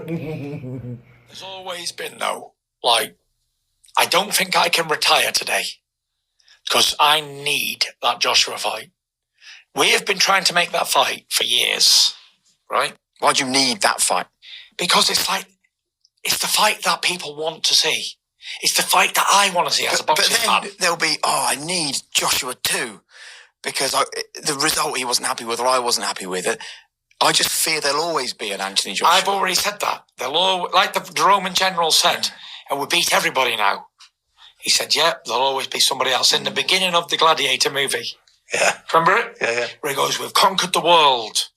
There's always been, though, like, I don't think I can retire today because I need that Joshua fight. We have been trying to make that fight for years, right? Why do you need that fight? Because it's the fight that people want to see. It's the fight that I want to see as a boxing fan. But then there'll be, I need Joshua too, because the result he wasn't happy with, or I wasn't happy with it. I just fear there'll always be an Anthony Joshua. I've already said that. Like the Roman general said, and we beat everybody now. He said, yeah, there'll always be somebody else. In the beginning of the Gladiator movie. Yeah. Remember it? Yeah. Where he goes, we've conquered the world.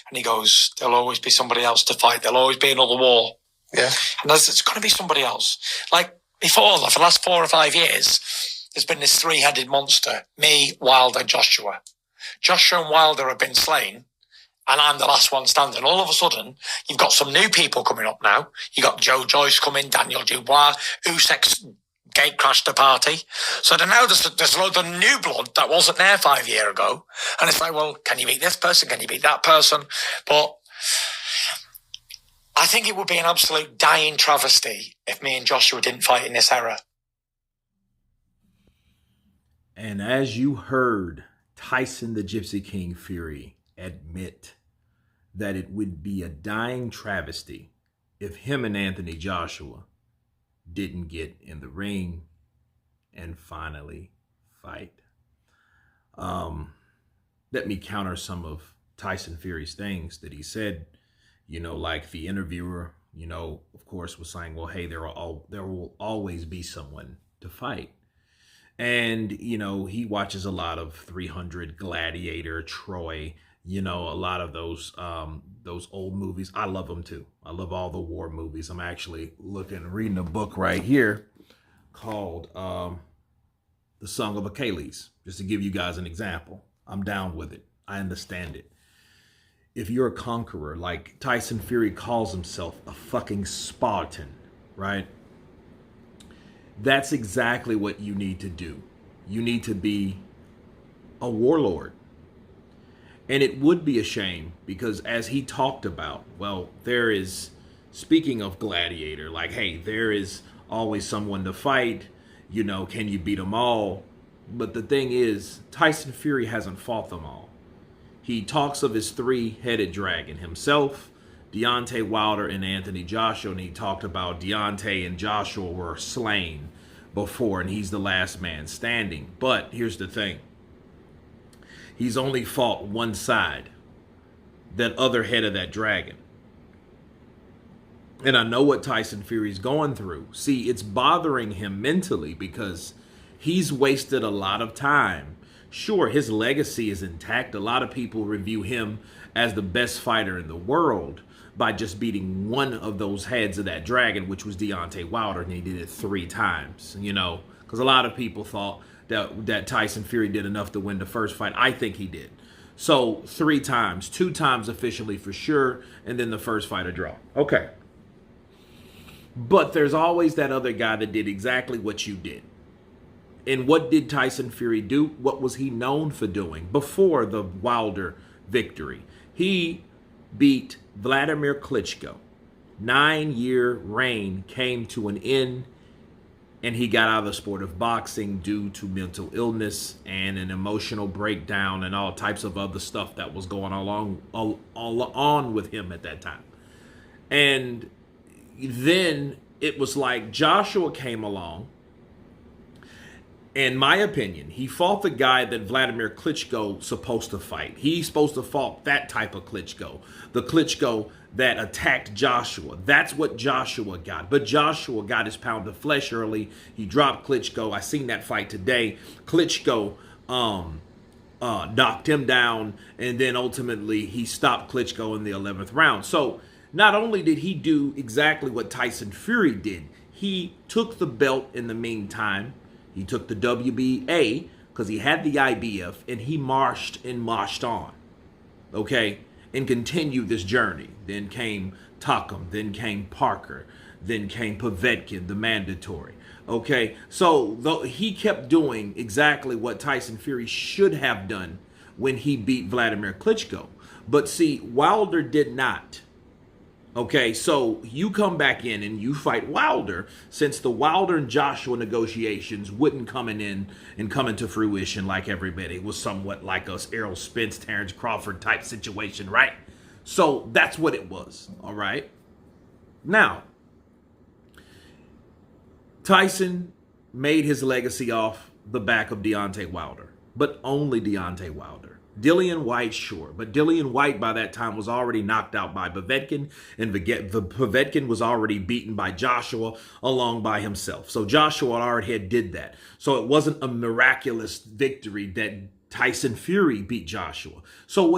And he goes, there'll always be somebody else to fight. There'll always be another war. Yeah. And there's going to be somebody else. Like before, for the last 4 or 5 years, there's been this 3-headed monster. Me, Wilder, Joshua. Joshua and Wilder have been slain. And I'm the last one standing. All of a sudden, you've got some new people coming up now. You got Joe Joyce coming, Daniel Dubois, Usyk's gate crashed the party. So now there's a load of new blood that wasn't there 5 years ago. And it's like, well, can you beat this person? Can you beat that person? But I think it would be an absolute dying travesty if me and Joshua didn't fight in this era. And as you heard Tyson the Gypsy King Fury admit that it would be a dying travesty if him and Anthony Joshua didn't get in the ring and finally fight. Let me counter some of Tyson Fury's things that he said, like the interviewer, of course, was saying, well, hey, there will always be someone to fight. And, he watches a lot of 300, Gladiator, Troy, a lot of those old movies. I love them too. I love all the war movies. I'm actually reading a book right here called The Song of Achilles, just to give you guys an example. I'm down with it. I understand it. If you're a conqueror, like Tyson Fury calls himself a fucking Spartan, right? That's exactly what you need to do. You need to be a warlord. And it would be a shame because as he talked about, well, there is, speaking of Gladiator, like, hey, there is always someone to fight. Can you beat them all? But the thing is, Tyson Fury hasn't fought them all. He talks of his 3-headed dragon, himself, Deontay Wilder, and Anthony Joshua. And he talked about Deontay and Joshua were slain before, and he's the last man standing. But here's the thing. He's only fought one side, that other head of that dragon. And I know what Tyson Fury's going through. See, it's bothering him mentally because he's wasted a lot of time. Sure, his legacy is intact. A lot of people review him as the best fighter in the world by just beating one of those heads of that dragon, which was Deontay Wilder, and he did it 3 times, because a lot of people thought that Tyson Fury did enough to win the first fight. I think he did. So 3 times, 2 times officially for sure, and then the first fight a draw. Okay. But there's always that other guy that did exactly what you did. And what did Tyson Fury do? What was he known for doing before the Wilder victory? He beat Vladimir Klitschko. 9-year reign came to an end, and he got out of the sport of boxing due to mental illness and an emotional breakdown and all types of other stuff that was going on with him at that time. And then it was like Joshua came along. In my opinion, he fought the guy that Vladimir Klitschko supposed to fight. He's supposed to fight that type of Klitschko. The Klitschko that attacked Joshua. That's what Joshua got. But Joshua got his pound of flesh early. He dropped Klitschko. I seen that fight today. Klitschko knocked him down, and then ultimately he stopped Klitschko in the 11th round. So not only did he do exactly what Tyson Fury did, he took the belt in the meantime. He took the WBA because he had the IBF, and he marched on, okay, and continued this journey. Then came Takam, then came Parker, then came Povetkin, the mandatory, okay? So he kept doing exactly what Tyson Fury should have done when he beat Vladimir Klitschko. But see, Wilder did not, Okay, so you come back in and you fight Wilder, since the Wilder and Joshua negotiations wouldn't come into fruition like everybody. It was somewhat like us Errol Spence, Terrence Crawford type situation, right? So that's what it was, all right? Now, Tyson made his legacy off the back of Deontay Wilder, but only Deontay Wilder. Dillian White, sure, but Dillian White by that time was already knocked out by Povetkin, and Povetkin was already beaten by Joshua along by himself. So Joshua already did that. So it wasn't a miraculous victory that Tyson Fury beat Joshua. So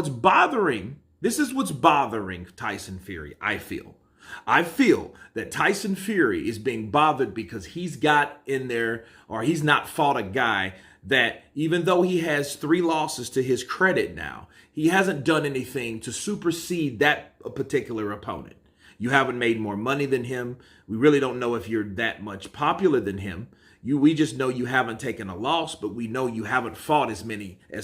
this is what's bothering Tyson Fury, I feel. I feel that Tyson Fury is being bothered because he's got in there, or he's not fought a guy that, even though he has 3 losses to his credit now, he hasn't done anything to supersede that particular opponent. You haven't made more money than him. We really don't know if you're that much popular than him. We just know you haven't taken a loss, but we know you haven't fought as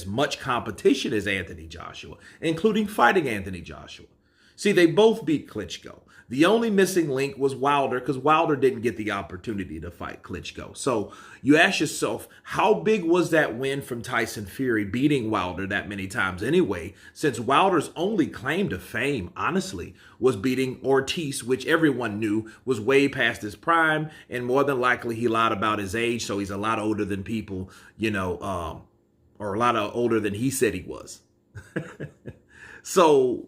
much competition as Anthony Joshua, including fighting Anthony Joshua. See, they both beat Klitschko. The only missing link was Wilder, because Wilder didn't get the opportunity to fight Klitschko. So you ask yourself, how big was that win from Tyson Fury beating Wilder that many times anyway, since Wilder's only claim to fame, honestly, was beating Ortiz, which everyone knew was way past his prime, and more than likely he lied about his age, so he's a lot older than people, or a lot older than he said he was. So,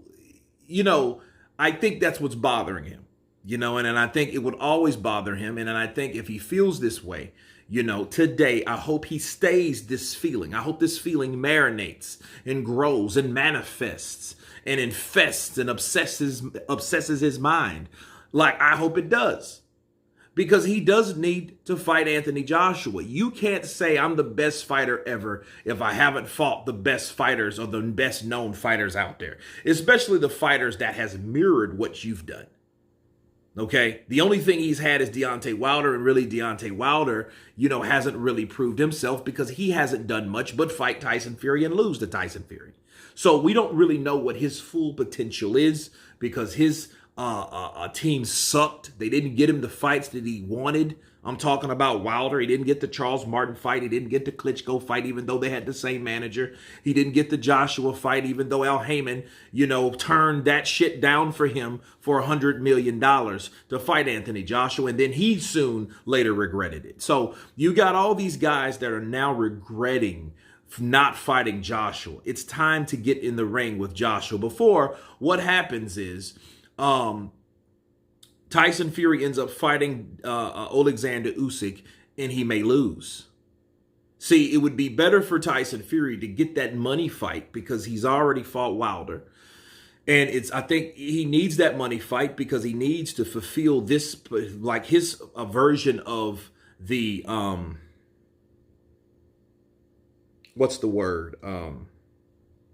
I think that's what's bothering him, and I think it would always bother him. And I think if he feels this way, today, I hope he stays this feeling. I hope this feeling marinates and grows and manifests and infests and obsesses his mind. Like, I hope it does. Because he does need to fight Anthony Joshua. You can't say I'm the best fighter ever if I haven't fought the best fighters or the best known fighters out there. Especially the fighters that has mirrored what you've done. Okay? The only thing he's had is Deontay Wilder, and really Deontay Wilder, hasn't really proved himself because he hasn't done much but fight Tyson Fury and lose to Tyson Fury. So we don't really know what his full potential is because his team sucked. They didn't get him the fights that he wanted. I'm talking about Wilder. He didn't get the Charles Martin fight. He didn't get the Klitschko fight, even though they had the same manager. He didn't get the Joshua fight, even though Al Heyman, turned that shit down for him for $100 million to fight Anthony Joshua. And then he soon later regretted it. So you got all these guys that are now regretting not fighting Joshua. It's time to get in the ring with Joshua. Before, what happens is, Tyson Fury ends up fighting Alexander Usyk, and he may lose. See, it would be better for Tyson Fury to get that money fight because he's already fought Wilder. And I think he needs that money fight because he needs to fulfill this, like his version of the,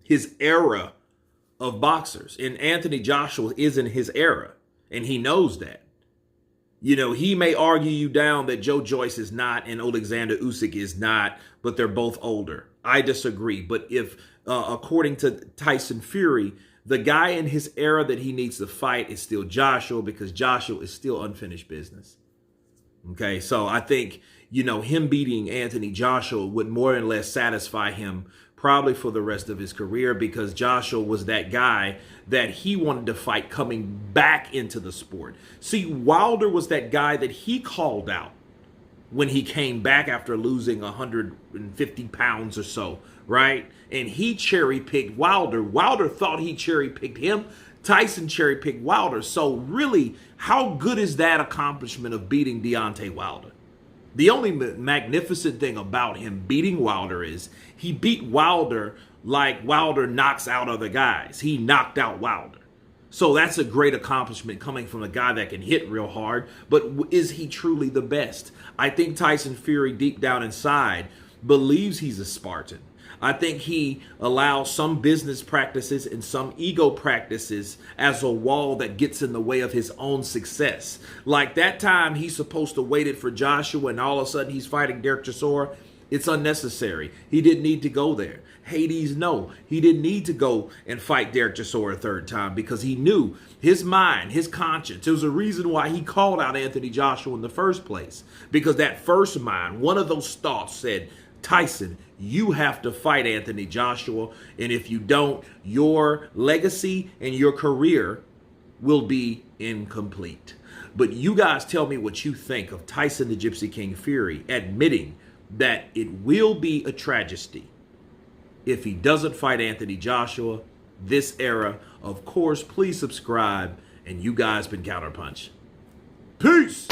his era of boxers. And Anthony Joshua isn't his era, and he knows that. He may argue you down that Joe Joyce is not and Alexander Usyk is not, but they're both older. I disagree. But if, according to Tyson Fury, the guy in his era that he needs to fight is still Joshua, because Joshua is still unfinished business. Okay, so I think, him beating Anthony Joshua would more or less satisfy him probably for the rest of his career, because Joshua was that guy that he wanted to fight coming back into the sport. See, Wilder was that guy that he called out when he came back after losing 150 pounds or so, right? And he cherry-picked Wilder. Wilder thought he cherry-picked him. Tyson cherry-picked Wilder. So really, how good is that accomplishment of beating Deontay Wilder? The only magnificent thing about him beating Wilder is he beat Wilder like Wilder knocks out other guys. He knocked out Wilder. So that's a great accomplishment coming from a guy that can hit real hard. But is he truly the best? I think Tyson Fury, deep down inside, believes he's a Spartan. I think he allows some business practices and some ego practices as a wall that gets in the way of his own success. Like that time he's supposed to wait it for Joshua, and all of a sudden he's fighting Derek Chisora. It's unnecessary. He didn't need to go there. Hades, no. He didn't need to go and fight Derek Chisora a third time because he knew his mind, his conscience. There was a reason why he called out Anthony Joshua in the first place. Because that first mind, one of those thoughts said, Tyson, you have to fight Anthony Joshua. And if you don't, your legacy and your career will be incomplete. But you guys tell me what you think of Tyson the Gypsy King Fury admitting that it will be a tragedy if he doesn't fight Anthony Joshua this era. Of course, please subscribe. And you guys been Counterpunch. Peace.